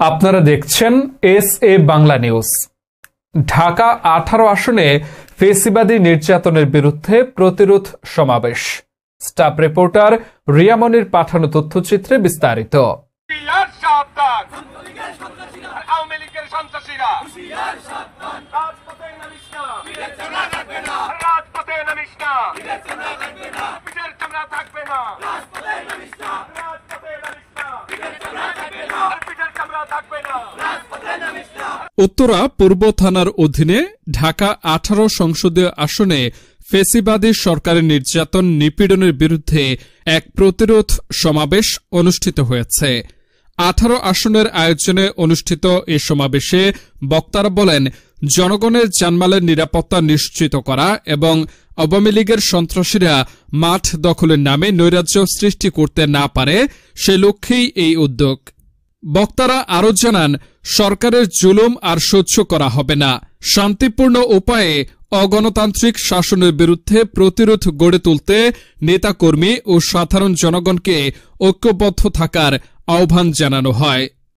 আপনারা দেখছেন এস-এ বাংলা নিউজ। ঢাকা 18 আসনে ফেসিবাদী নির্যাতনের বিরুদ্ধে প্রতিরোধ সমাবেশ। স্টাফ রিপোর্টার রিয়া মনির পাঠানো তথ্যচিত্রে বিস্তারিত। উত্তরা পূর্ব থানার অধীনে ঢাকা 18 সংসদীয় আসনে ফেসিবাদী সরকারের নির্যাতন নিপীড়নের বিরুদ্ধে এক প্রতিরোধ সমাবেশ অনুষ্ঠিত হয়েছে। 18 আসনের আয়োজনে অনুষ্ঠিত এ সমাবেশে বক্তারা বলেন, জনগণের জানমালের নিরাপত্তা নিশ্চিত করা এবং আওয়ামী লীগের সন্ত্রাসীরা মাঠ দখলের নামে নৈরাজ্য সৃষ্টি করতে না পারে সে লক্ষ্যেই এই উদ্যোগ। বক্তারা আরও জানান, সরকারের জুলুম আর সহ্য করা হবে না। শান্তিপূর্ণ উপায়ে অগণতান্ত্রিক শাসনের বিরুদ্ধে প্রতিরোধ গড়ে তুলতে নেতাকর্মী ও সাধারণ জনগণকে ঐক্যবদ্ধ থাকার আহ্বান জানানো হয়।